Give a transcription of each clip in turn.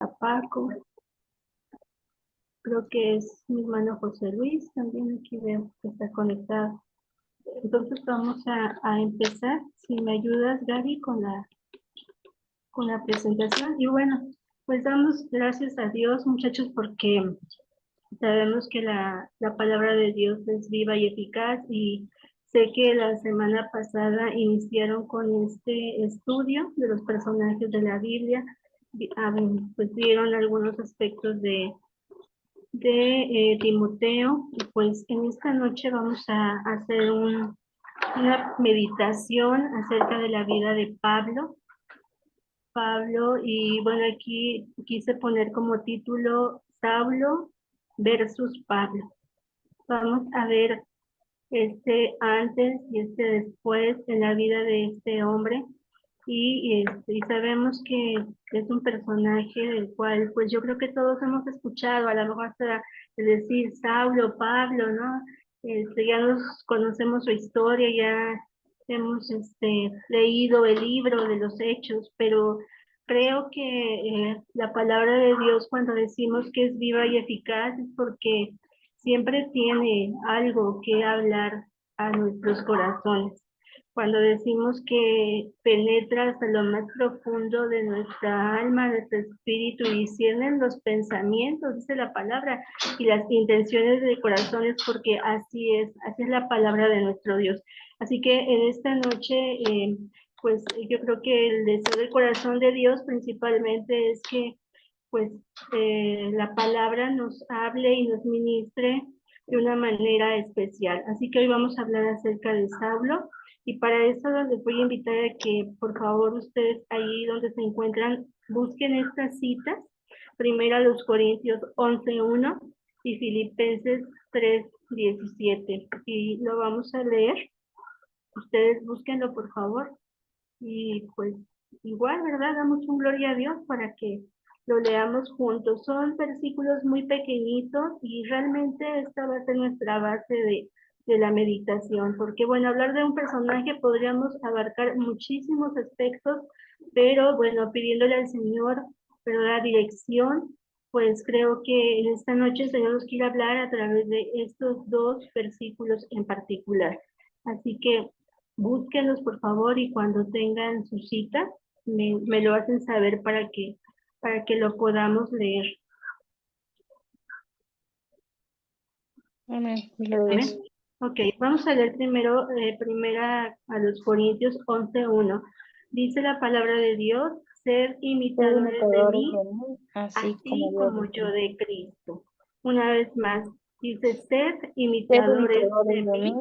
a Paco, creo que es mi hermano José Luis, también aquí veo que está conectado. Entonces vamos a empezar, si me ayudas Gaby con la presentación. Y bueno, pues damos gracias a Dios muchachos porque sabemos que la palabra de Dios es viva y eficaz y sé que la semana pasada iniciaron con este estudio de los personajes de la Biblia, pues vieron algunos aspectos de Timoteo y pues en esta noche vamos a hacer una meditación acerca de la vida de Pablo, y bueno, aquí quise poner como título Saulo versus Pablo. Vamos a ver este antes y este después en la vida de este hombre y sabemos que es un personaje del cual pues yo creo que todos hemos escuchado, a lo mejor hasta decir Saulo, Pablo, ¿no? Ya nos conocemos su historia, ya hemos leído el libro de los Hechos, pero creo que la palabra de Dios cuando decimos que es viva y eficaz es porque siempre tiene algo que hablar a nuestros corazones. Cuando decimos que penetra hasta lo más profundo de nuestra alma, nuestro espíritu y disciernen los pensamientos, dice la palabra, y las intenciones del corazón es porque así es la palabra de nuestro Dios. Así que en esta noche, pues yo creo que el deseo del corazón de Dios principalmente es que pues la palabra nos hable y nos ministre de una manera especial. Así que hoy vamos a hablar acerca de Saulo y para eso les voy a invitar a que por favor ustedes ahí donde se encuentran busquen estas citas. Primero los Corintios 11:1 y Filipenses 3:17 y lo vamos a leer. Ustedes búsquenlo por favor y pues igual, ¿verdad? Damos un gloria a Dios para que lo leamos juntos. Son versículos muy pequeñitos y realmente esta va a ser nuestra base de la meditación, porque bueno, hablar de un personaje podríamos abarcar muchísimos aspectos, pero bueno, pidiéndole al Señor, ¿verdad? Dirección, pues creo que en esta noche el Señor nos quiere hablar a través de estos dos versículos en particular. Así que búsquenlos por favor y cuando tengan su cita me lo hacen saber para que lo podamos leer. Amén. Amén. Ok, vamos a leer primero, primera a los Corintios 11:1. Dice la palabra de Dios, sed imitadores de mí, así así como yo Cristo. de Cristo. Una vez más, dice, sed Sed imitadores imitadores de de mí, mí,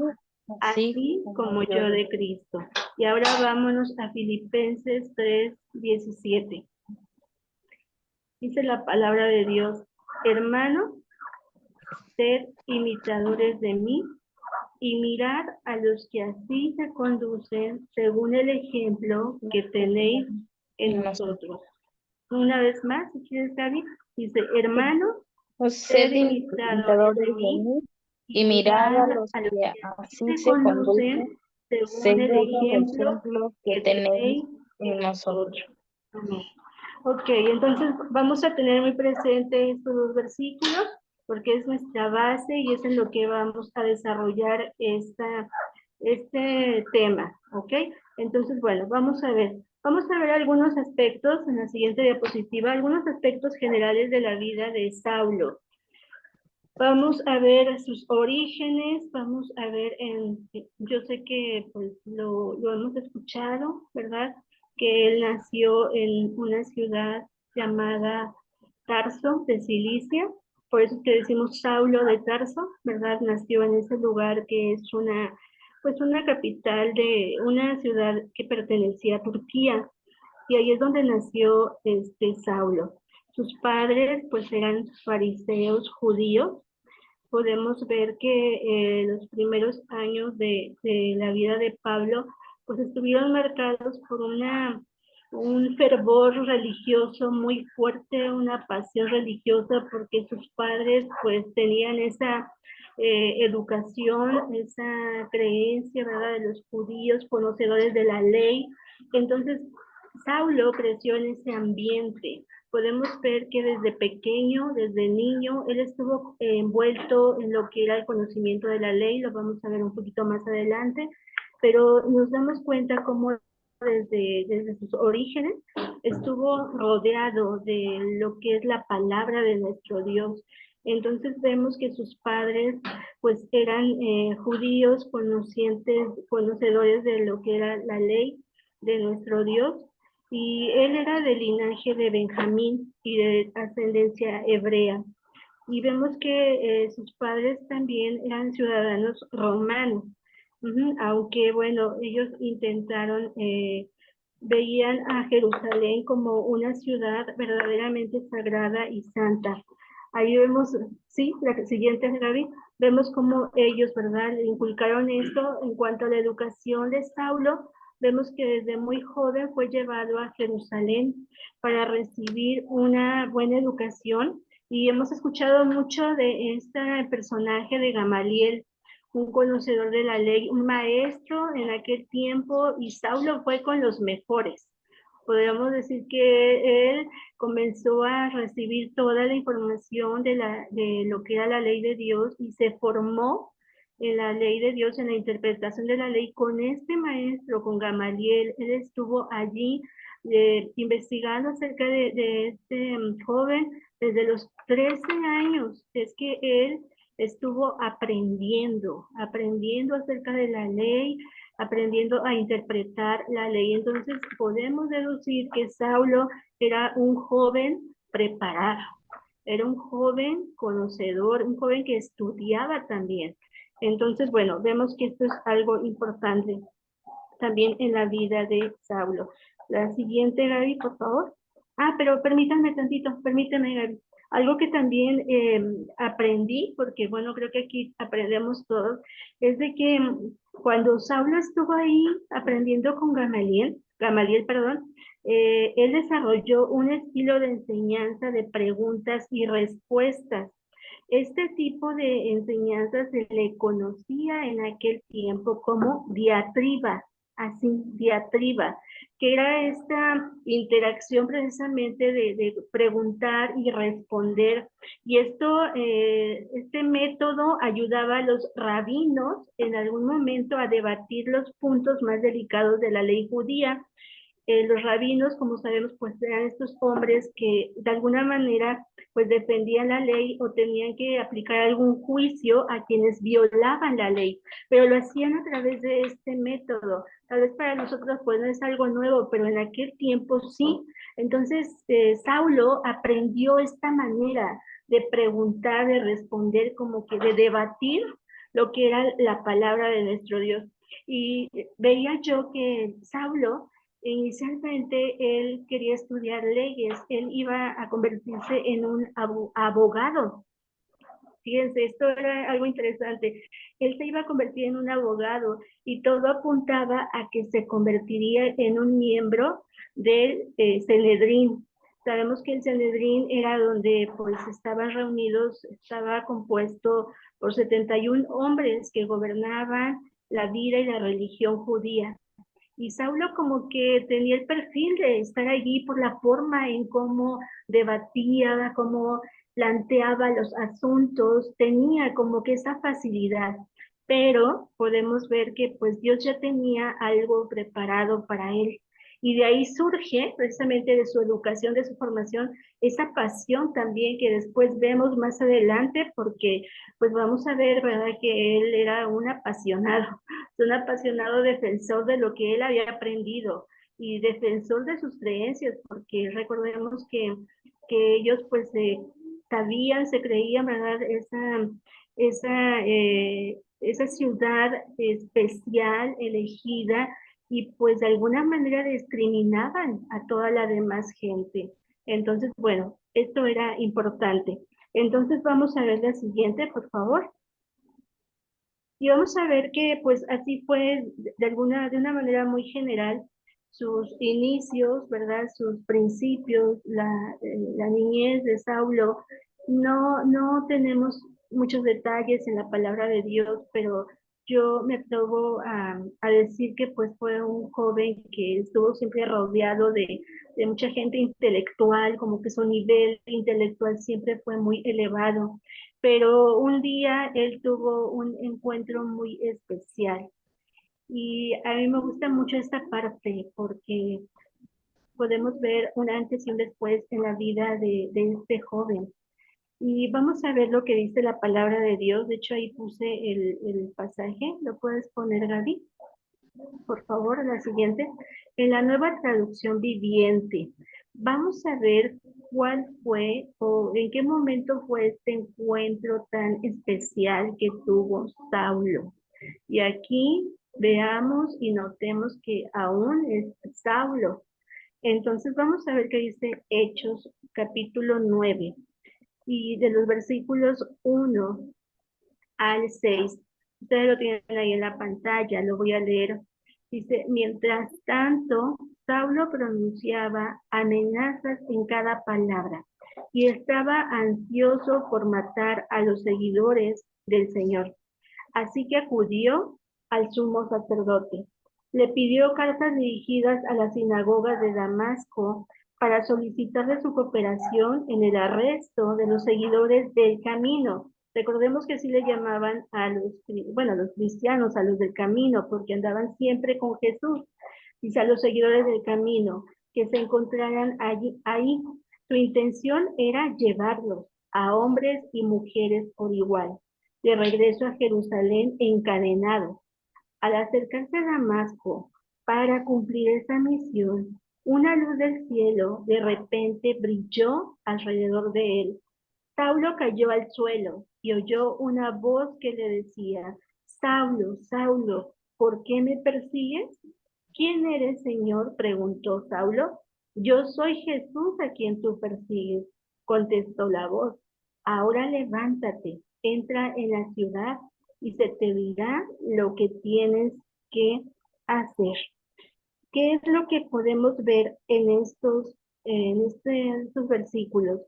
así así como como yo yo de de Cristo. Y ahora vámonos a Filipenses 3:17. Dice la palabra de Dios, hermano, sed imitadores de mí y mirad a los que así se conducen según el ejemplo que tenéis en nosotros. Una vez más, si quieres, Gaby, dice, hermano, Sed sed imitadores imitadores de de mí mí y y mirad a mirad los a los que que así así se se conducen conducen según el según el ejemplo ejemplo que que tenéis tenéis en en nosotros. nosotros. Amén. Ok, entonces vamos a tener muy presente estos dos versículos porque es nuestra base y es en lo que vamos a desarrollar este tema, ¿ok? Entonces, bueno, vamos a ver algunos aspectos en la siguiente diapositiva, algunos aspectos generales de la vida de Saulo. Vamos a ver sus orígenes, vamos a ver, yo sé que pues, lo hemos escuchado, ¿verdad? Que él nació en una ciudad llamada Tarso de Cilicia, por eso es que decimos Saulo de Tarso, ¿verdad? Nació en ese lugar que es pues una capital de una ciudad que pertenecía a Turquía, y ahí es donde nació Saulo. Sus padres pues eran fariseos judíos. Podemos ver que los primeros años de la vida de Pablo pues estuvieron marcados por un fervor religioso muy fuerte, una pasión religiosa, porque sus padres pues tenían esa educación, esa creencia, ¿verdad?, de los judíos, conocedores de la ley. Entonces, Saulo creció en ese ambiente. podemos ver que desde pequeño, desde niño, él estuvo envuelto en lo que era el conocimiento de la ley, lo vamos a ver un poquito más adelante, pero nos damos cuenta cómo desde sus orígenes estuvo rodeado de lo que es la palabra de nuestro Dios. Entonces vemos que sus padres pues eran judíos conocedores de lo que era la ley de nuestro Dios, y él era del linaje de Benjamín y de ascendencia hebrea. Y vemos que sus padres también eran ciudadanos romanos. Aunque, bueno, ellos intentaron, veían a Jerusalén como una ciudad verdaderamente sagrada y santa. Ahí vemos, sí, la siguiente, Gaby, vemos cómo ellos, ¿verdad?, le inculcaron esto en cuanto a la educación de Saulo. Vemos que desde muy joven fue llevado a Jerusalén para recibir una buena educación, y hemos escuchado mucho de este personaje de Gamaliel, un conocedor de la ley, un maestro en aquel tiempo, y Saulo fue con los mejores. Podríamos decir que él comenzó a recibir toda la información de lo que era la ley de Dios, y se formó en la ley de Dios, en la interpretación de la ley, con este maestro, con Gamaliel. Él estuvo allí investigando acerca de este joven desde los 13 años. Es que él estuvo aprendiendo acerca de la ley, aprendiendo a interpretar la ley. Entonces podemos deducir que Saulo era un joven preparado, era un joven conocedor, un joven que estudiaba también. Entonces, bueno, vemos que esto es algo importante también en la vida de Saulo. La siguiente, Gaby, por favor. Pero permítame, Gaby. Algo que también aprendí, porque bueno, creo que aquí aprendemos todos, es de que cuando Saulo estuvo ahí aprendiendo con Gamaliel, perdón, él desarrolló un estilo de enseñanza de preguntas y respuestas. Este tipo de enseñanza se le conocía en aquel tiempo como diatriba, así, diatriba, que era esta interacción precisamente de preguntar y responder. Y este método ayudaba a los rabinos en algún momento a debatir los puntos más delicados de la ley judía. Los rabinos, como sabemos, pues eran estos hombres que de alguna manera pues defendían la ley o tenían que aplicar algún juicio a quienes violaban la ley, pero lo hacían a través de este método. Tal vez para nosotros pues no es algo nuevo, pero en aquel tiempo sí. Entonces Saulo aprendió esta manera de preguntar, de responder, como que de debatir lo que era la palabra de nuestro Dios. Y veía yo que Saulo, inicialmente él quería estudiar leyes, él iba a convertirse en un abogado. Fíjense, esto era algo interesante. Él se iba a convertir en un abogado, y todo apuntaba a que se convertiría en un miembro del Sanedrín. Sabemos que el Sanedrín era donde pues estaban reunidos, estaba compuesto por 71 hombres que gobernaban la vida y la religión judía. Y Saulo como que tenía el perfil de estar allí por la forma en cómo debatía, cómo planteaba los asuntos, tenía como que esa facilidad. Pero podemos ver que pues Dios ya tenía algo preparado para él. Y de ahí surge, precisamente de su educación, de su formación, esa pasión también que después vemos más adelante, porque pues vamos a ver, ¿verdad?, que él era un apasionado defensor de lo que él había aprendido y defensor de sus creencias, porque recordemos que ellos pues sabían, se creían, ¿verdad?, esa ciudad especial, elegida, y pues de alguna manera discriminaban a toda la demás gente. Entonces, bueno, esto era importante. Entonces vamos a ver la siguiente, por favor. Y vamos a ver que pues así fue de una manera muy general sus inicios, ¿verdad? Sus principios, la niñez de Saulo. No tenemos muchos detalles en la palabra de Dios, pero yo me atrevo a decir que pues fue un joven que estuvo siempre rodeado de mucha gente intelectual, como que su nivel intelectual siempre fue muy elevado, pero un día él tuvo un encuentro muy especial y a mí me gusta mucho esta parte porque podemos ver un antes y un después en la vida de este joven. Y vamos a ver lo que dice la palabra de Dios. De hecho, ahí puse el pasaje. ¿Lo puedes poner, Gaby? Por favor, la siguiente. En la nueva traducción viviente, vamos a ver cuál fue o en qué momento fue este encuentro tan especial que tuvo Saulo. Y aquí veamos y notemos que aún es Saulo. Entonces vamos a ver qué dice Hechos capítulo 9 y de los versículos 1 al 6. Ustedes lo tienen ahí en la pantalla, lo voy a leer. Dice, mientras tanto, Saulo pronunciaba amenazas en cada palabra y estaba ansioso por matar a los seguidores del Señor. Así que acudió al sumo sacerdote. Le pidió cartas dirigidas a las sinagogas de Damasco para solicitarle su cooperación en el arresto de los seguidores del camino. Recordemos que así le llamaban a a los cristianos, a los del camino, porque andaban siempre con Jesús. Dice a los seguidores del camino que se encontraran ahí. Su intención era llevarlos a hombres y mujeres por igual de regreso a Jerusalén encadenado. Al acercarse a Damasco para cumplir esa misión, una luz del cielo de repente brilló alrededor de él. Saulo cayó al suelo y oyó una voz que le decía, Saulo, Saulo, ¿por qué me persigues? ¿Quién eres, Señor? Preguntó Saulo. Yo soy Jesús a quien tú persigues, contestó la voz. Ahora levántate, entra en la ciudad y se te dirá lo que tienes que hacer. ¿Qué es lo que podemos ver estos versículos?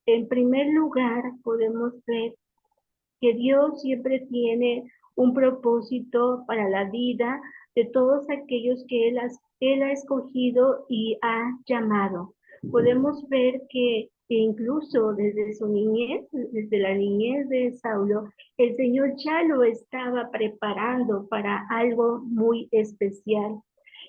En primer lugar, podemos ver que Dios siempre tiene un propósito para la vida de todos aquellos que Él ha escogido y ha llamado. Podemos ver que incluso desde su niñez, desde la niñez de Saulo, el Señor ya lo estaba preparando para algo muy especial.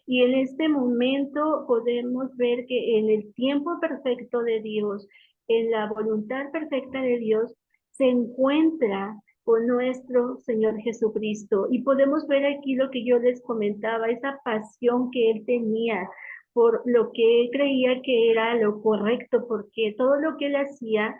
Y en este momento podemos ver que en el tiempo perfecto de Dios, en la voluntad perfecta de Dios, se encuentra con nuestro Señor Jesucristo. Y podemos ver aquí lo que yo les comentaba, esa pasión que él tenía por lo que él creía que era lo correcto, porque todo lo que él hacía,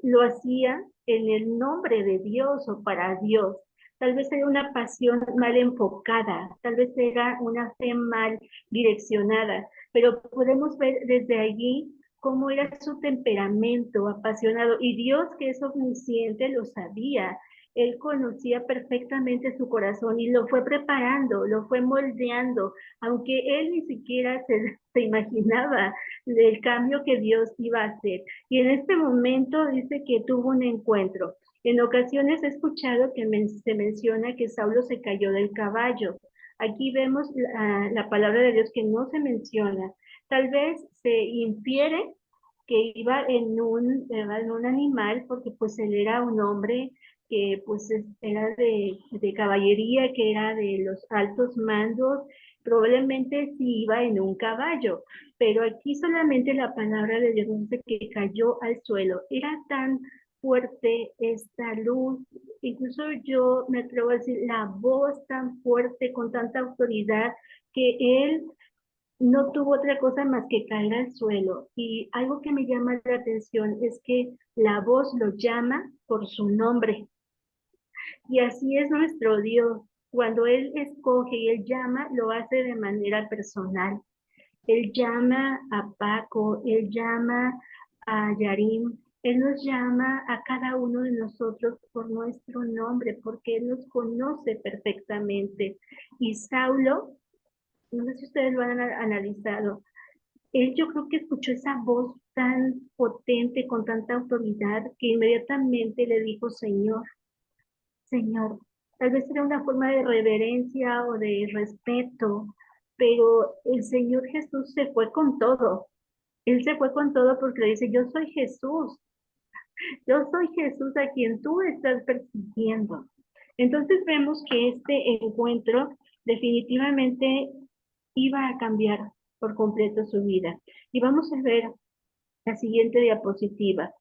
lo hacía en el nombre de Dios o para Dios. Tal vez era una pasión mal enfocada, tal vez era una fe mal direccionada, pero podemos ver desde allí cómo era su temperamento apasionado. Y Dios, que es omnisciente, lo sabía. Él conocía perfectamente su corazón y lo fue preparando, lo fue moldeando, aunque él ni siquiera se imaginaba el cambio que Dios iba a hacer. Y en este momento dice que tuvo un encuentro. En ocasiones he escuchado que se menciona que Saulo se cayó del caballo. Aquí vemos la palabra de Dios que no se menciona. Tal vez se infiere que iba en un animal porque pues él era un hombre que pues era de caballería, que era de los altos mandos, probablemente sí iba en un caballo, pero aquí solamente la palabra de Dios dice que cayó al suelo. Era tan fuerte esta luz, incluso yo me atrevo a decir la voz tan fuerte, con tanta autoridad, que él no tuvo otra cosa más que caer al suelo. Y algo que me llama la atención es que la voz lo llama por su nombre. Y así es nuestro Dios. Cuando Él escoge y Él llama, lo hace de manera personal. Él llama a Paco, Él llama a Yarim, Él nos llama a cada uno de nosotros por nuestro nombre, porque Él nos conoce perfectamente. Y Saulo, no sé si ustedes lo han analizado, él yo creo que escuchó esa voz tan potente, con tanta autoridad, que inmediatamente le dijo, Señor, Señor. Tal vez era una forma de reverencia o de respeto, pero el Señor Jesús se fue con todo. Él se fue con todo porque le dice, yo soy Jesús a quien tú estás persiguiendo. Entonces vemos que este encuentro definitivamente iba a cambiar por completo su vida. Y vamos a ver la siguiente diapositiva,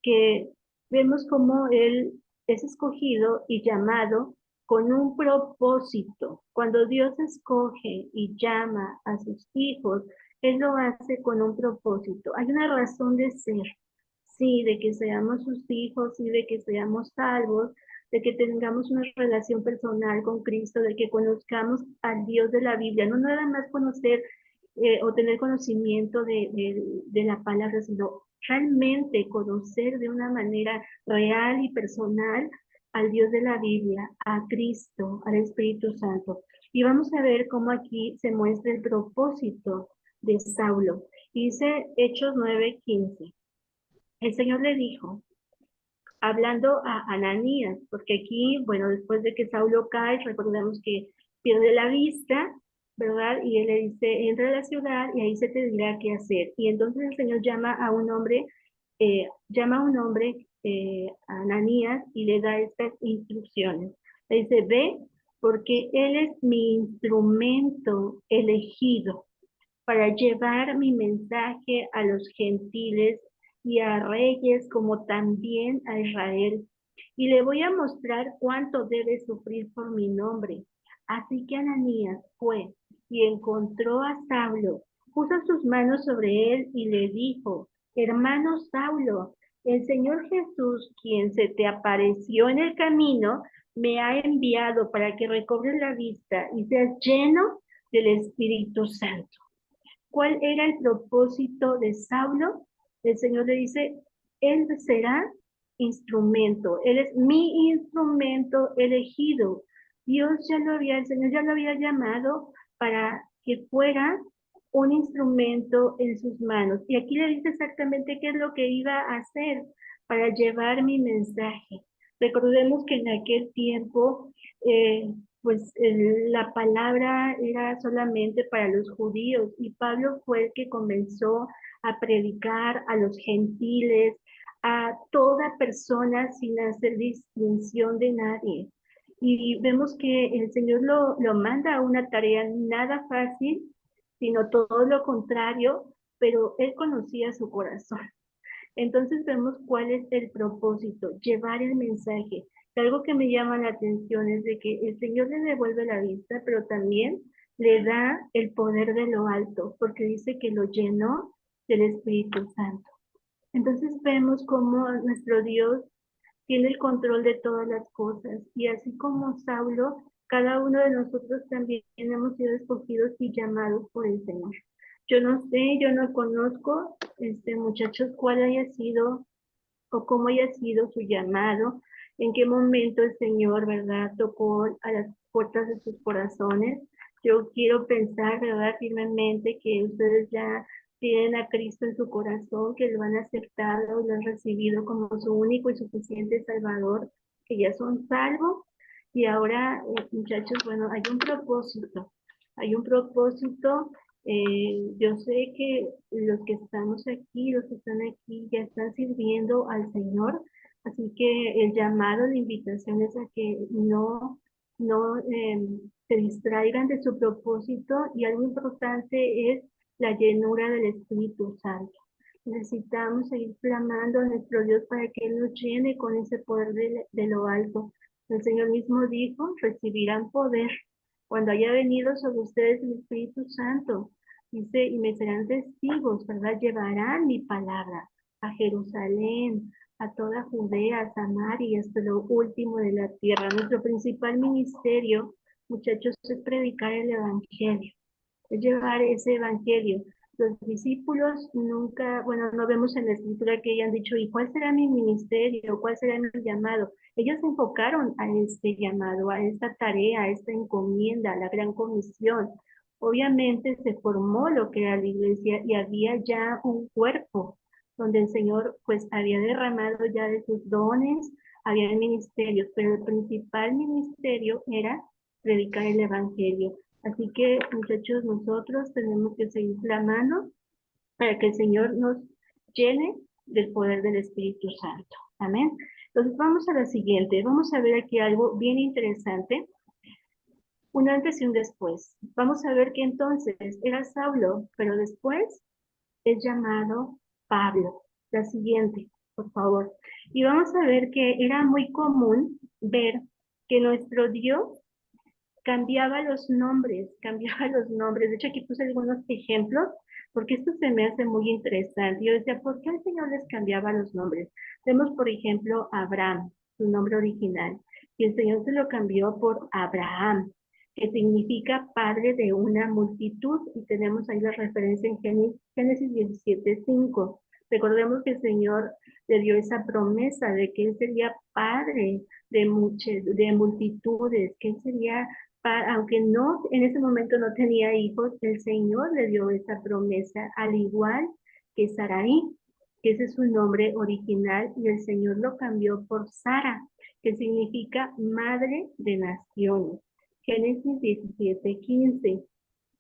que vemos cómo él es escogido y llamado con un propósito. Cuando Dios escoge y llama a sus hijos, Él lo hace con un propósito. Hay una razón de ser, sí, de que seamos sus hijos, sí, de que seamos salvos, de que tengamos una relación personal con Cristo, de que conozcamos al Dios de la Biblia, no nada más conocer o tener conocimiento de la palabra, sino realmente conocer de una manera real y personal al Dios de la Biblia, a Cristo, al Espíritu Santo. Y vamos a ver cómo aquí se muestra el propósito de Saulo. Dice Hechos 9:15. El Señor le dijo, hablando a Ananías, porque aquí, bueno, después de que Saulo cae, recordemos que pierde la vista, ¿verdad? Y él le dice, entra a la ciudad y ahí se te dirá qué hacer. Y entonces el Señor llama a un hombre, a Ananías, y le da estas instrucciones. Le dice, ve, porque él es mi instrumento elegido para llevar mi mensaje a los gentiles y a reyes como también a Israel. Y le voy a mostrar cuánto debe sufrir por mi nombre. Así que Ananías fue y encontró a Saulo, puso sus manos sobre él y le dijo, hermano Saulo, el Señor Jesús, quien se te apareció en el camino, me ha enviado para que recobres la vista y seas lleno del Espíritu Santo. ¿Cuál era el propósito de Saulo? El Señor le dice, él será instrumento, él es mi instrumento elegido. El Señor ya lo había llamado para que fuera un instrumento en sus manos. Y aquí le dice exactamente qué es lo que iba a hacer para llevar mi mensaje. Recordemos que en aquel tiempo pues la palabra era solamente para los judíos y Pablo fue el que comenzó a predicar a los gentiles, a toda persona sin hacer distinción de nadie. Y vemos que el Señor lo manda a una tarea nada fácil, sino todo lo contrario, pero Él conocía su corazón. Entonces vemos cuál es el propósito, llevar el mensaje. Algo que me llama la atención es de que el Señor le devuelve la vista, pero también le da el poder de lo alto, porque dice que lo llenó del Espíritu Santo. Entonces vemos cómo nuestro Dios tiene el control de todas las cosas y así como Saulo, cada uno de nosotros también hemos sido escogidos y llamados por el Señor. Yo no sé, yo no conozco, muchachos, cuál haya sido o cómo haya sido su llamado, en qué momento el Señor, ¿verdad?, tocó a las puertas de sus corazones. Yo quiero pensar, ¿verdad?, firmemente que ustedes ya tienen a Cristo en su corazón, que lo han aceptado, lo han recibido como su único y suficiente Salvador, que ya son salvos. Y ahora, muchachos, bueno, hay un propósito. Yo sé que los que estamos aquí, los que están aquí, ya están sirviendo al Señor, así que el llamado, la invitación es a que no se distraigan de su propósito y algo importante es la llenura del Espíritu Santo. Necesitamos seguir clamando a nuestro Dios para que Él nos llene con ese poder de lo alto. El Señor mismo dijo, recibirán poder cuando haya venido sobre ustedes el Espíritu Santo. Dice, y me serán testigos, ¿verdad? Llevarán mi palabra a Jerusalén, a toda Judea, a Samaria, hasta lo último de la tierra. Nuestro principal ministerio, muchachos, es predicar el Evangelio, es llevar ese Evangelio. Los discípulos nunca, bueno, no vemos en la escritura que hayan dicho, ¿y cuál será mi ministerio? ¿Cuál será mi llamado? Ellos se enfocaron a este llamado, a esta tarea, a esta encomienda, a la gran comisión. Obviamente se formó lo que era la iglesia y había ya un cuerpo donde el Señor pues había derramado ya de sus dones, había ministerios, pero el principal ministerio era predicar el evangelio. Así que, muchachos, nosotros tenemos que seguir la mano para que el Señor nos llene del poder del Espíritu Santo. Amén. Entonces vamos a la siguiente. Vamos a ver aquí algo bien interesante. Un antes y un después. Vamos a ver que entonces era Saulo, pero después es llamado Pablo. La siguiente, por favor. Y vamos a ver que era muy común ver que nuestro Dios cambiaba los nombres, cambiaba los nombres. De hecho, aquí puse algunos ejemplos, porque esto se me hace muy interesante. Yo decía, ¿por qué el Señor les cambiaba los nombres? Vemos, por ejemplo, Abraham, su nombre original, y el Señor se lo cambió por Abraham, que significa padre de una multitud, y tenemos ahí la referencia en Génesis 17:5. Recordemos que el Señor le dio esa promesa de que Él sería padre de multitudes, que Él sería aunque no, en ese momento no tenía hijos, el Señor le dio esa promesa, al igual que Sarai, que ese es su nombre original, y el Señor lo cambió por Sara, que significa madre de naciones. Génesis 17:15.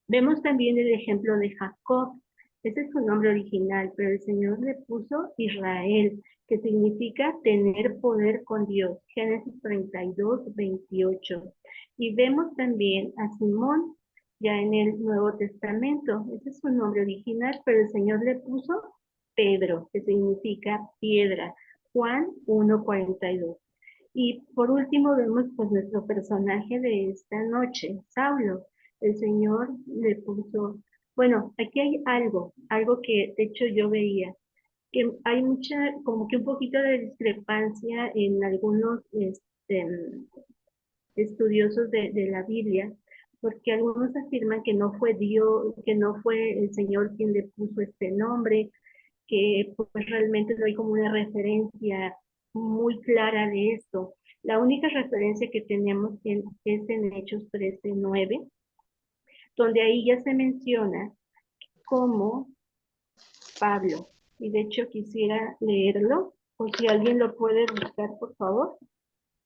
Vemos también el ejemplo de Jacob. Ese es su nombre original, pero el Señor le puso Israel, que significa tener poder con Dios. Génesis 32:28. Y vemos también a Simón, ya en el Nuevo Testamento. Ese es su nombre original, pero el Señor le puso Pedro, que significa piedra. Juan 1:42. Y por último vemos pues nuestro personaje de esta noche, Saulo. El Señor le puso, bueno, aquí hay algo que de hecho yo veía, que hay mucha, como que un poquito de discrepancia en algunos estudiosos de la Biblia, porque algunos afirman que no fue Dios, que no fue el Señor quien le puso este nombre, que pues realmente no hay como una referencia muy clara de esto. La única referencia que tenemos es en Hechos 13:9, donde ahí ya se menciona como Pablo. Y de hecho quisiera leerlo, o si alguien lo puede buscar, por favor.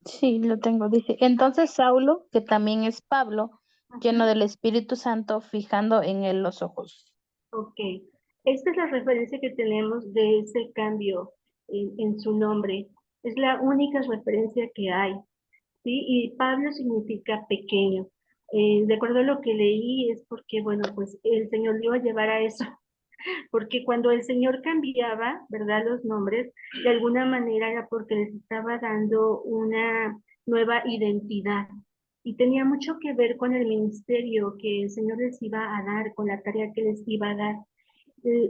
Sí, lo tengo. Dice, entonces Saulo, que también es Pablo, lleno Ajá. del Espíritu Santo, fijando en él los ojos. Ok, esta es la referencia que tenemos de ese cambio en su nombre. Es la única referencia que hay, ¿sí? Y Pablo significa pequeño. De acuerdo a lo que leí es porque, bueno, pues el Señor le iba a llevar a eso, porque cuando el Señor cambiaba, ¿verdad? Los nombres, de alguna manera era porque les estaba dando una nueva identidad. Y tenía mucho que ver con el ministerio que el Señor les iba a dar, con la tarea que les iba a dar.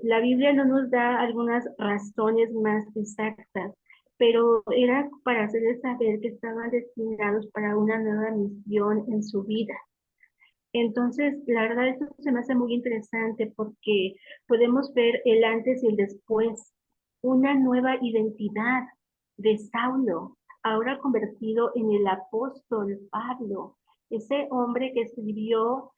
La Biblia no nos da algunas razones más exactas, pero era para hacerles saber que estaban destinados para una nueva misión en su vida. Entonces, la verdad, esto se me hace muy interesante porque podemos ver el antes y el después, una nueva identidad de Saulo, ahora convertido en el apóstol Pablo, ese hombre que escribió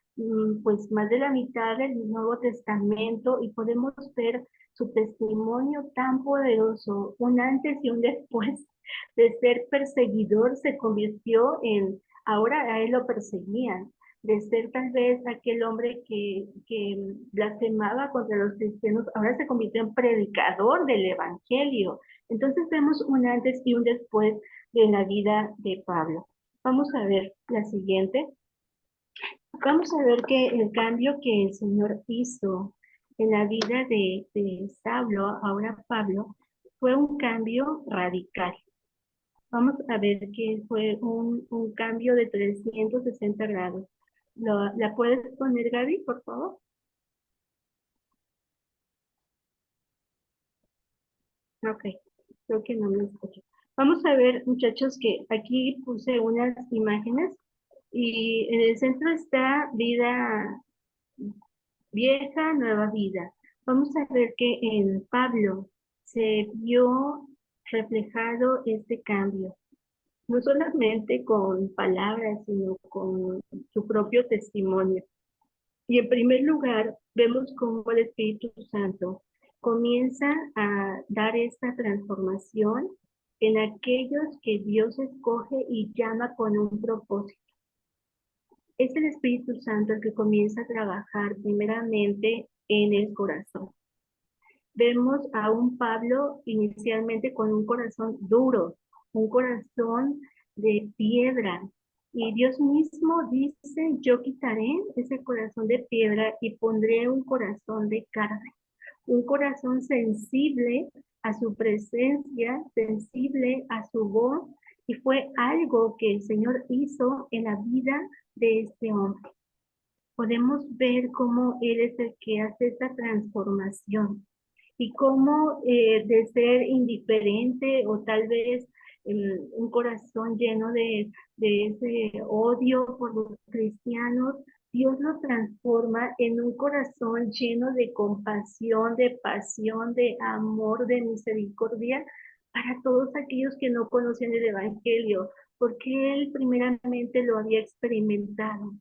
pues más de la mitad del Nuevo Testamento, y podemos ver su testimonio tan poderoso, un antes y un después de ser perseguidor, se convirtió en, ahora a él lo perseguían, de ser tal vez aquel hombre que blasfemaba contra los cristianos, ahora se convirtió en predicador del evangelio. Entonces vemos un antes y un después de la vida de Pablo. Vamos a ver la siguiente. Vamos a ver que el cambio que el Señor hizo en la vida de Saulo, ahora Pablo, fue un cambio radical. Vamos a ver que fue un cambio de 360 grados. ¿La puedes poner, Gaby, por favor? Ok, creo que no me escucho. Vamos a ver, muchachos, que aquí puse unas imágenes y en el centro está vida vieja, nueva vida. Vamos a ver que en Pablo se vio reflejado este cambio, no solamente con palabras, sino con su propio testimonio. Y en primer lugar, vemos cómo el Espíritu Santo comienza a dar esta transformación en aquellos que Dios escoge y llama con un propósito. Es el Espíritu Santo el que comienza a trabajar primeramente en el corazón. Vemos a un Pablo inicialmente con un corazón duro, un corazón de piedra. Y Dios mismo dice, yo quitaré ese corazón de piedra y pondré un corazón de carne. Un corazón sensible a su presencia, sensible a su voz. Y fue algo que el Señor hizo en la vida de este hombre. Podemos ver cómo Él es el que hace esta transformación y cómo de ser indiferente o tal vez un corazón lleno de ese odio por los cristianos, Dios lo transforma en un corazón lleno de compasión, de pasión, de amor, de misericordia para todos aquellos que no conocían el Evangelio, porque Él primeramente lo había experimentado.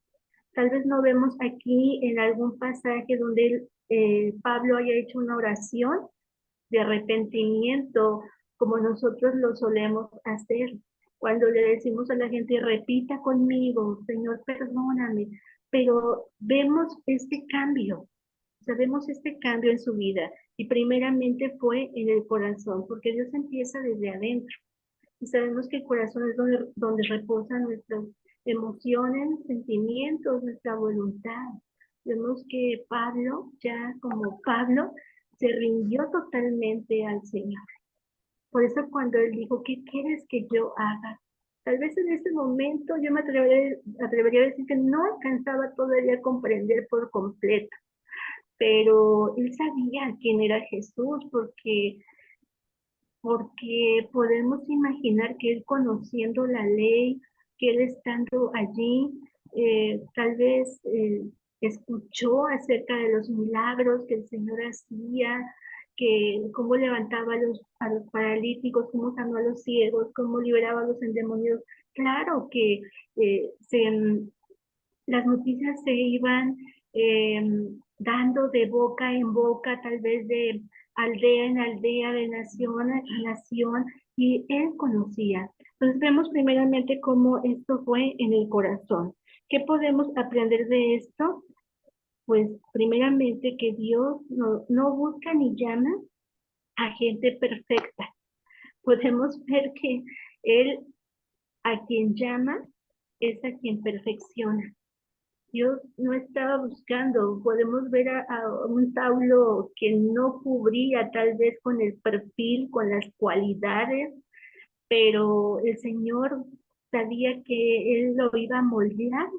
Tal vez no vemos aquí en algún pasaje donde Pablo haya hecho una oración de arrepentimiento, como nosotros lo solemos hacer. Cuando le decimos a la gente, repita conmigo, Señor, perdóname. Pero vemos este cambio, sabemos este cambio en su vida. Y primeramente fue en el corazón, porque Dios empieza desde adentro. Y sabemos que el corazón es donde reposan nuestras emociones, sentimientos, nuestra voluntad. Vemos que Pablo, ya como Pablo, se rindió totalmente al Señor. Por eso cuando él dijo, ¿qué quieres que yo haga? Tal vez en ese momento yo me atrevería a decir que no alcanzaba todavía a comprender por completo, pero él sabía quién era Jesús porque podemos imaginar que él conociendo la ley, que él estando allí, tal vez escuchó acerca de los milagros que el Señor hacía, que cómo levantaba a los paralíticos, cómo sanó a los ciegos, cómo liberaba a los endemoniados. Claro que las noticias se iban eh, dando de boca en boca, tal vez de aldea en aldea, de nación en nación, y él conocía. Entonces vemos primeramente cómo esto fue en el corazón. ¿Qué podemos aprender de esto? Pues primeramente que Dios no busca ni llama a gente perfecta. Podemos ver que Él a quien llama es a quien perfecciona. Dios no estaba buscando, podemos ver a un Saulo que no cubría tal vez con el perfil, con las cualidades, pero el Señor sabía que Él lo iba a moldear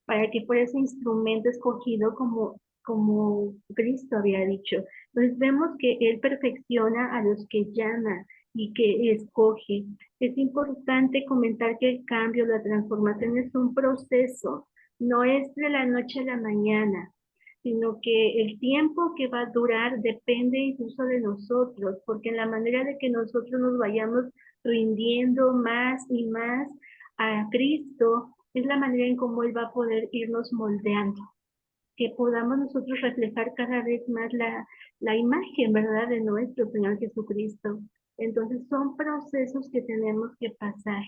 para que fuera ese instrumento escogido como Cristo había dicho. Entonces vemos que Él perfecciona a los que llama y que escoge. Es importante comentar que el cambio, la transformación es un proceso, no es de la noche a la mañana, sino que el tiempo que va a durar depende incluso de nosotros, porque en la manera de que nosotros nos vayamos rindiendo más y más a Cristo, es la manera en cómo Él va a poder irnos moldeando, que podamos nosotros reflejar cada vez más la imagen, ¿verdad?, de nuestro Señor Jesucristo. Entonces son procesos que tenemos que pasar.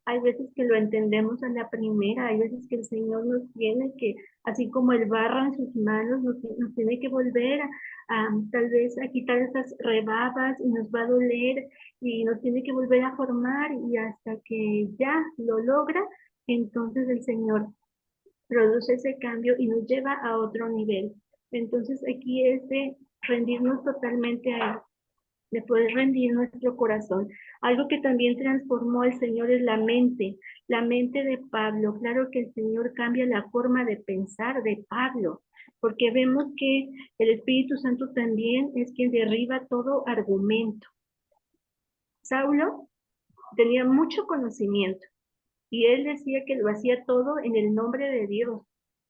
Hay veces que lo entendemos a la primera, hay veces que el Señor nos tiene que, así como el barro en sus manos, nos tiene que volver tal vez a quitar esas rebabas y nos va a doler y nos tiene que volver a formar y hasta que ya lo logra, entonces el Señor produce ese cambio y nos lleva a otro nivel. Entonces aquí es de rendirnos totalmente a Él, de poder rendir nuestro corazón. Algo que también transformó al Señor es la mente de Pablo. Claro que el Señor cambia la forma de pensar de Pablo, porque vemos que el Espíritu Santo también es quien derriba todo argumento. Saulo tenía mucho conocimiento y él decía que lo hacía todo en el nombre de Dios,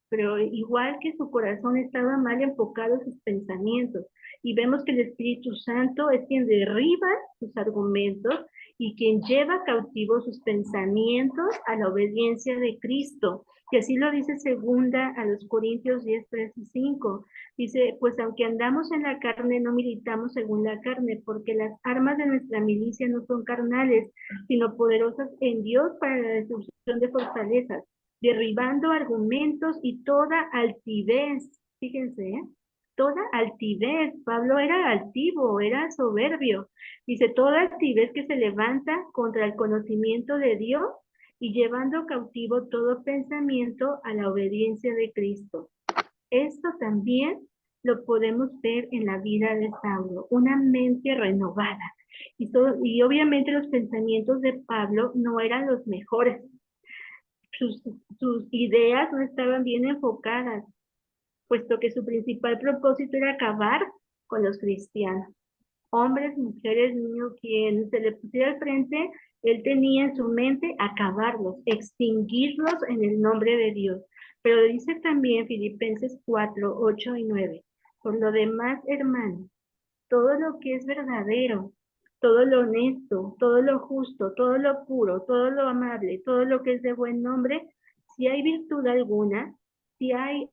pero igual que su corazón estaba mal enfocado sus pensamientos. Y vemos que el Espíritu Santo es quien derriba sus argumentos y quien lleva cautivos sus pensamientos a la obediencia de Cristo. Y así lo dice segunda a los Corintios 10, 3 y 5. Dice, pues aunque andamos en la carne, no militamos según la carne, porque las armas de nuestra milicia no son carnales, sino poderosas en Dios para la destrucción de fortalezas, derribando argumentos y toda altivez. Fíjense, ¿eh? Toda altivez. Pablo era altivo, era soberbio. Dice, toda altivez que se levanta contra el conocimiento de Dios y llevando cautivo todo pensamiento a la obediencia de Cristo. Esto también lo podemos ver en la vida de Saulo, una mente renovada. Y obviamente los pensamientos de Pablo no eran los mejores. Sus, sus ideas no estaban bien enfocadas, puesto que su principal propósito era acabar con los cristianos. Hombres, mujeres, niños, quien se le pusiera al frente, él tenía en su mente acabarlos, extinguirlos en el nombre de Dios. Pero dice también Filipenses 4, 8 y 9. Por lo demás, hermanos, todo lo que es verdadero, todo lo honesto, todo lo justo, todo lo puro, todo lo amable, todo lo que es de buen nombre, si hay virtud alguna, si hay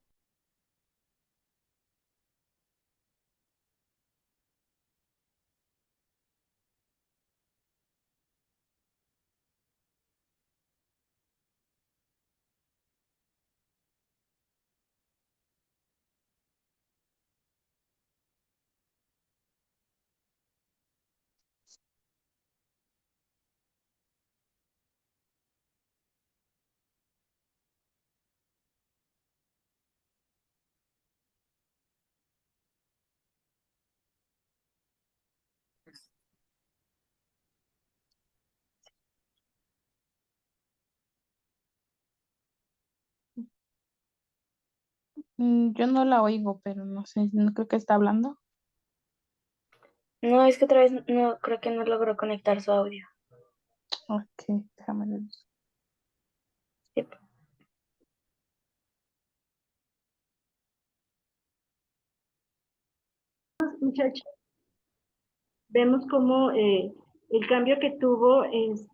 Yo no la oigo, pero no sé, no creo que está hablando. No, es que otra vez no, creo que no logró conectar su audio. Ok, déjame ver. Sí. muchachos, vemos cómo el cambio que tuvo el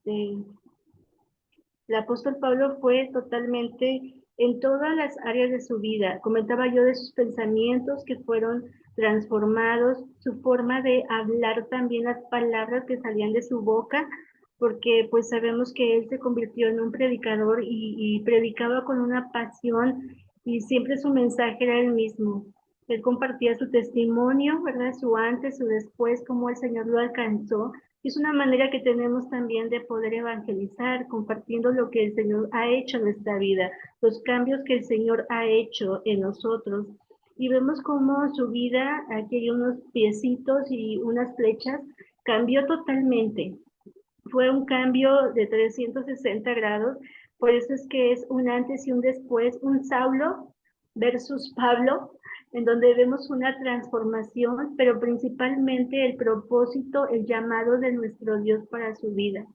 apóstol Pablo fue totalmente en todas las áreas de su vida. Comentaba yo de sus pensamientos que fueron transformados, su forma de hablar también, las palabras que salían de su boca, porque pues sabemos que él se convirtió en un predicador y predicaba con una pasión y siempre su mensaje era el mismo. Él compartía su testimonio, ¿verdad? Su antes, su después, cómo el Señor lo alcanzó. Es una manera que tenemos también de poder evangelizar, compartiendo lo que el Señor ha hecho en nuestra vida, los cambios que el Señor ha hecho en nosotros. Y vemos cómo su vida, aquí hay unos piecitos y unas flechas, cambió totalmente. Fue un cambio de 360 grados, por eso es que es un antes y un después, un Saulo versus Pablo, en donde vemos una transformación, pero principalmente el propósito, el llamado de nuestro Dios para su vida.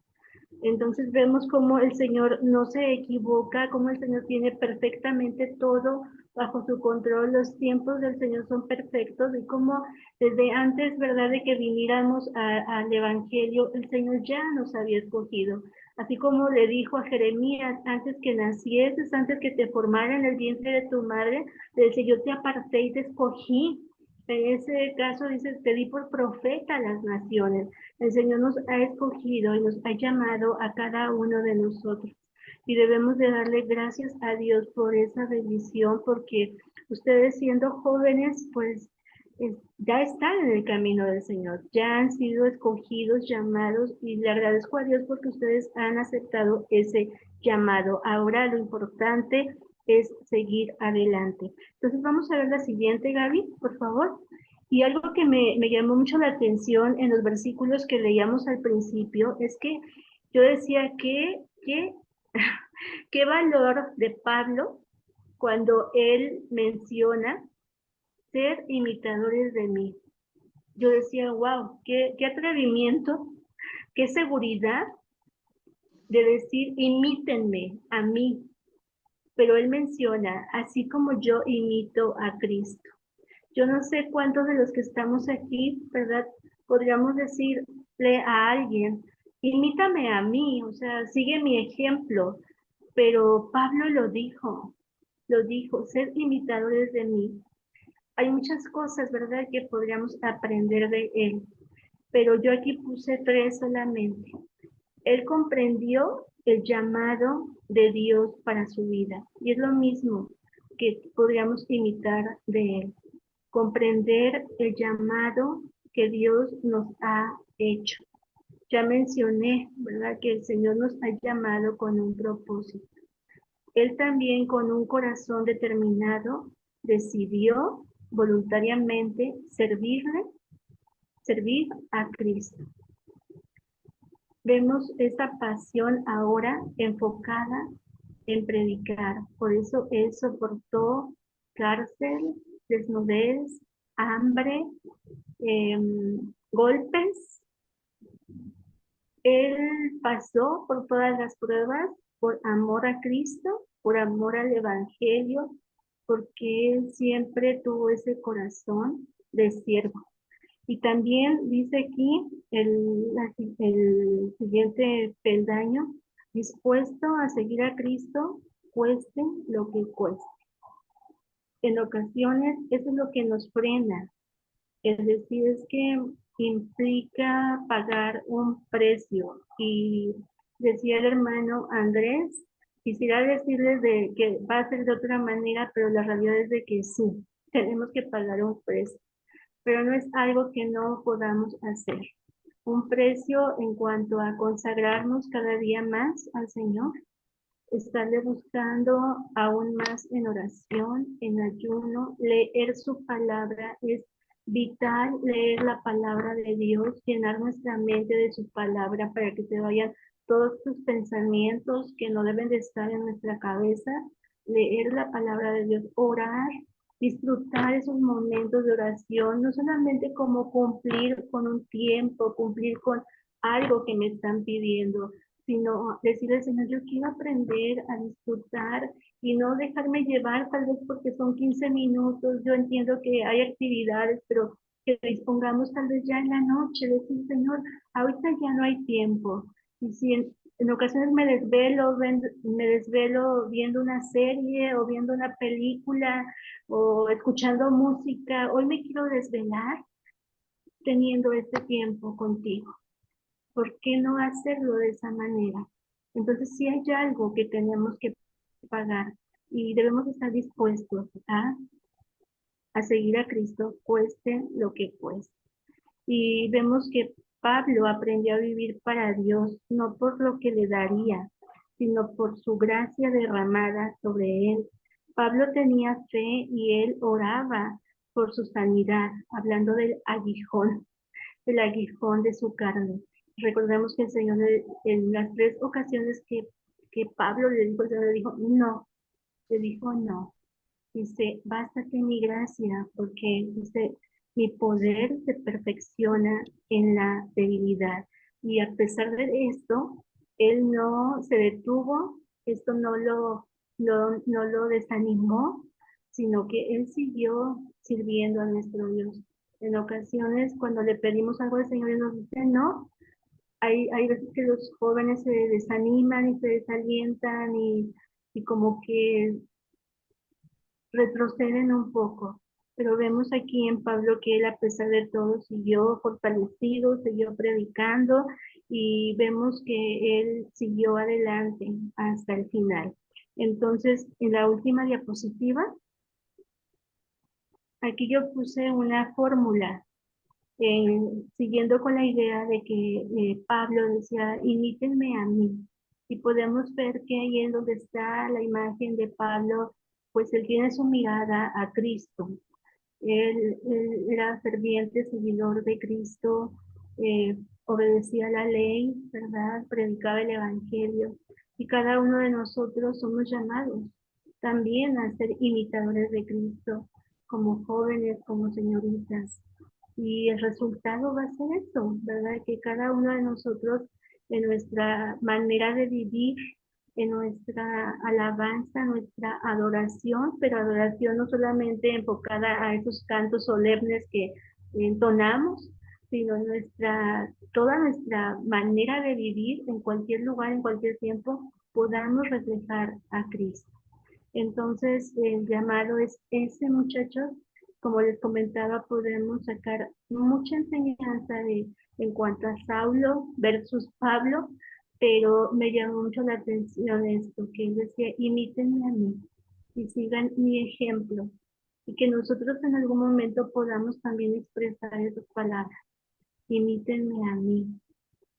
Entonces vemos cómo el Señor no se equivoca, cómo el Señor tiene perfectamente todo bajo su control, los tiempos del Señor son perfectos y cómo desde antes, ¿verdad?, de que viniéramos al Evangelio, el Señor ya nos había escogido. Así como le dijo a Jeremías, antes que nacieses, antes que te formara en el vientre de tu madre, le dice, yo te aparté y te escogí. En ese caso dice, te di por profeta a las naciones. El Señor nos ha escogido y nos ha llamado a cada uno de nosotros. Y debemos de darle gracias a Dios por esa bendición, porque ustedes siendo jóvenes, pues ya están en el camino del Señor, ya han sido escogidos, llamados, y le agradezco a Dios porque ustedes han aceptado ese llamado. Ahora lo importante es seguir adelante. Entonces vamos a ver la siguiente, Gaby, por favor. Y algo que me llamó mucho la atención en los versículos que leíamos al principio es que yo decía qué valor de Pablo cuando él menciona ser imitadores de mí. Yo decía, wow, qué atrevimiento, qué seguridad de decir, imítenme a mí. Pero él menciona, así como yo imito a Cristo. Yo no sé cuántos de los que estamos aquí, ¿verdad? Podríamos decirle a alguien, imítame a mí, o sea, sigue mi ejemplo. Pero Pablo lo dijo, sed imitadores de mí. Hay muchas cosas, ¿verdad?, que podríamos aprender de él, pero yo aquí puse 3 solamente. Él comprendió el llamado de Dios para su vida, y es lo mismo que podríamos imitar de él. Comprender el llamado que Dios nos ha hecho. Ya mencioné, ¿verdad?, que el Señor nos ha llamado con un propósito. Él también, con un corazón determinado, decidió voluntariamente servir a Cristo. Vemos esta pasión ahora enfocada en predicar. Por eso él soportó cárcel, desnudez, hambre, golpes. Él pasó por todas las pruebas por amor a Cristo, por amor al Evangelio, porque él siempre tuvo ese corazón de siervo. Y también dice aquí el siguiente peldaño, dispuesto a seguir a Cristo, cueste lo que cueste. En ocasiones eso es lo que nos frena, es decir, es que implica pagar un precio. Y decía el hermano Andrés, quisiera decirles de que va a ser de otra manera, pero la realidad es de que sí, tenemos que pagar un precio, pero no es algo que no podamos hacer. Un precio en cuanto a consagrarnos cada día más al Señor, estarle buscando aún más en oración, en ayuno, leer su palabra. Es vital leer la palabra de Dios, llenar nuestra mente de su palabra para que se vayan todos sus pensamientos que no deben de estar en nuestra cabeza. Leer la palabra de Dios, orar, disfrutar esos momentos de oración, no solamente como cumplir con un tiempo, cumplir con algo que me están pidiendo, sino decirle al Señor, yo quiero aprender a disfrutar y no dejarme llevar tal vez porque son 15 minutos. Yo entiendo que hay actividades, pero que dispongamos tal vez ya en la noche, decir, Señor, ahorita ya no hay tiempo. Y si en ocasiones me desvelo viendo una serie o viendo una película o escuchando música, hoy me quiero desvelar teniendo este tiempo contigo. ¿Por qué no hacerlo de esa manera? Entonces, sí hay algo que tenemos que pagar y debemos estar dispuestos a seguir a Cristo, cueste lo que cueste. Y vemos que Pablo aprendió a vivir para Dios, no por lo que le daría, sino por su gracia derramada sobre él. Pablo tenía fe y él oraba por su sanidad, hablando del aguijón de su carne. Recordemos que el Señor en las 3 ocasiones que Pablo le dijo, el Señor le dijo no. Dice, bástate mi gracia, porque dice, mi poder se perfecciona en la debilidad. Y a pesar de esto, él no se detuvo, esto no lo desanimó, sino que él siguió sirviendo a nuestro Dios. En ocasiones, cuando le pedimos algo al Señor, Él nos dice no. Hay veces que los jóvenes se desaniman y se desalientan y como que retroceden un poco. Pero vemos aquí en Pablo que él, a pesar de todo, siguió fortalecido, siguió predicando, y vemos que él siguió adelante hasta el final. Entonces, en la última diapositiva, aquí yo puse una fórmula, siguiendo con la idea de que Pablo decía, imítenme a mí. Y podemos ver que ahí en donde está la imagen de Pablo, pues él tiene su mirada a Cristo. Él era ferviente seguidor de Cristo, obedecía la ley, ¿verdad? Predicaba el Evangelio. Y cada uno de nosotros somos llamados también a ser imitadores de Cristo, como jóvenes, como señoritas. Y el resultado va a ser eso, ¿verdad? Que cada uno de nosotros, en nuestra manera de vivir, en nuestra alabanza, nuestra adoración, pero adoración no solamente enfocada a esos cantos solemnes que entonamos, sino toda nuestra manera de vivir en cualquier lugar, en cualquier tiempo, podamos reflejar a Cristo. Entonces, el llamado es ese, muchachos. Como les comentaba, podemos sacar mucha enseñanza en cuanto a Saulo versus Pablo, pero me llamó mucho la atención esto, que él decía, imítenme a mí y sigan mi ejemplo, y que nosotros en algún momento podamos también expresar esas palabras, imítenme a mí.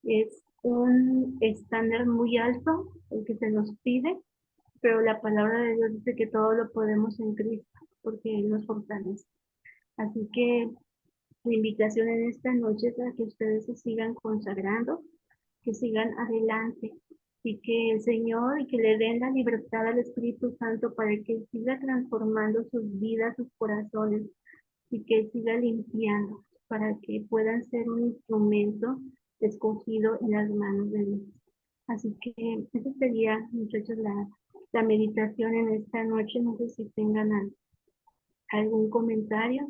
Es un estándar muy alto el que se nos pide, pero la palabra de Dios dice que todo lo podemos en Cristo, porque Él nos fortalece. Así que la invitación en esta noche es a que ustedes se sigan consagrando, que sigan adelante y que el Señor y que le den la libertad al Espíritu Santo para que siga transformando sus vidas, sus corazones y que siga limpiando para que puedan ser un instrumento escogido en las manos de Dios. Así que esa sería, muchachos, la meditación en esta noche. No sé si tengan algún comentario,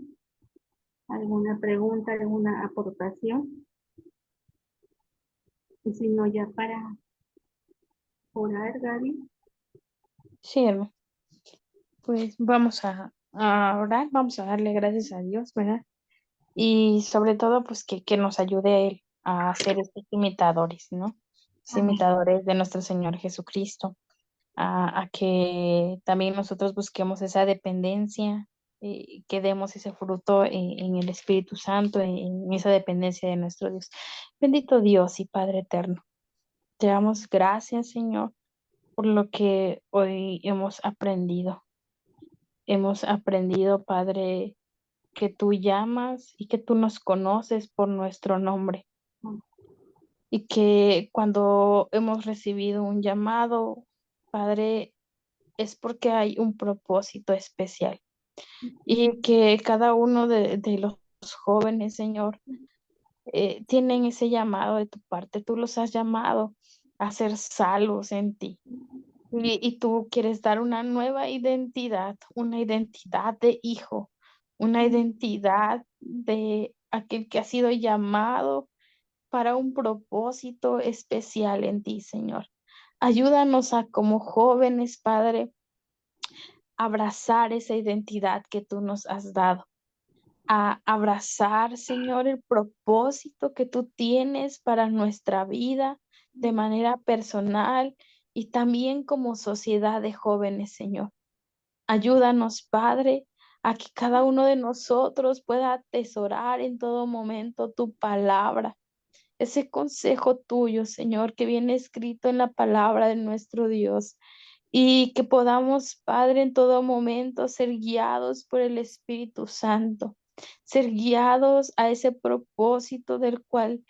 alguna pregunta, alguna aportación. Y si no, ya para orar, Gaby. Sí, hermano. Pues vamos a orar, vamos a darle gracias a Dios, ¿verdad? Y sobre todo, pues que nos ayude a Él a ser estos imitadores, ¿no? Los Amén. imitadores de nuestro Señor Jesucristo, a que también nosotros busquemos esa dependencia, que demos ese fruto en el Espíritu Santo, en esa dependencia de nuestro Dios. Bendito Dios y Padre eterno, te damos gracias, Señor, por lo que hoy hemos aprendido. Hemos aprendido, Padre, que tú llamas y que tú nos conoces por nuestro nombre. Y que cuando hemos recibido un llamado, Padre, es porque hay un propósito especial. Y que cada uno de los jóvenes, Señor, tienen ese llamado de tu parte. Tú los has llamado a ser salvos en ti. Y tú quieres dar una nueva identidad, una identidad de hijo, una identidad de aquel que ha sido llamado para un propósito especial en ti, Señor. Ayúdanos a como jóvenes, Padre, abrazar esa identidad que tú nos has dado, a abrazar, Señor, el propósito que tú tienes para nuestra vida de manera personal y también como sociedad de jóvenes, Señor. Ayúdanos, Padre, a que cada uno de nosotros pueda atesorar en todo momento tu palabra, ese consejo tuyo, Señor, que viene escrito en la palabra de nuestro Dios, y que podamos, Padre, en todo momento ser guiados por el Espíritu Santo, ser guiados a ese propósito del cual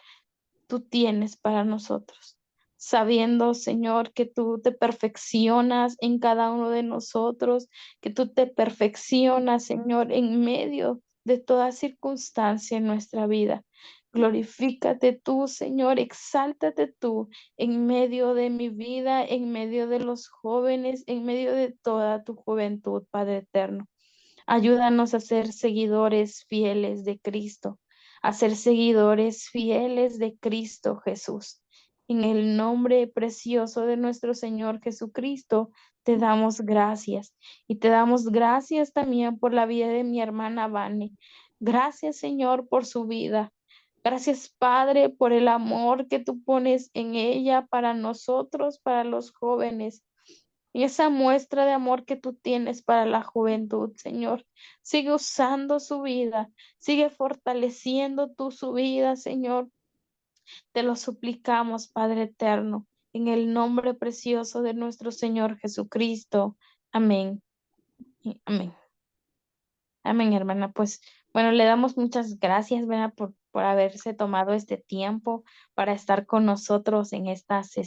tú tienes para nosotros, sabiendo, Señor, que tú te perfeccionas en cada uno de nosotros, que tú te perfeccionas, Señor, en medio de toda circunstancia en nuestra vida. Glorifícate tú, Señor, exáltate tú en medio de mi vida, en medio de los jóvenes, en medio de toda tu juventud, Padre eterno. Ayúdanos a ser seguidores fieles de Cristo, a ser seguidores fieles de Cristo Jesús. En el nombre precioso de nuestro Señor Jesucristo, te damos gracias y te damos gracias también por la vida de mi hermana Vane. Gracias, Señor, por su vida. Gracias, Padre, por el amor que tú pones en ella para nosotros, para los jóvenes. Y esa muestra de amor que tú tienes para la juventud, Señor. Sigue usando su vida, sigue fortaleciendo tú su vida, Señor. Te lo suplicamos, Padre eterno, en el nombre precioso de nuestro Señor Jesucristo. Amén. Y amén. Amén, hermana. Pues bueno, le damos muchas gracias, ¿verdad? Por haberse tomado este tiempo para estar con nosotros en esta sesión.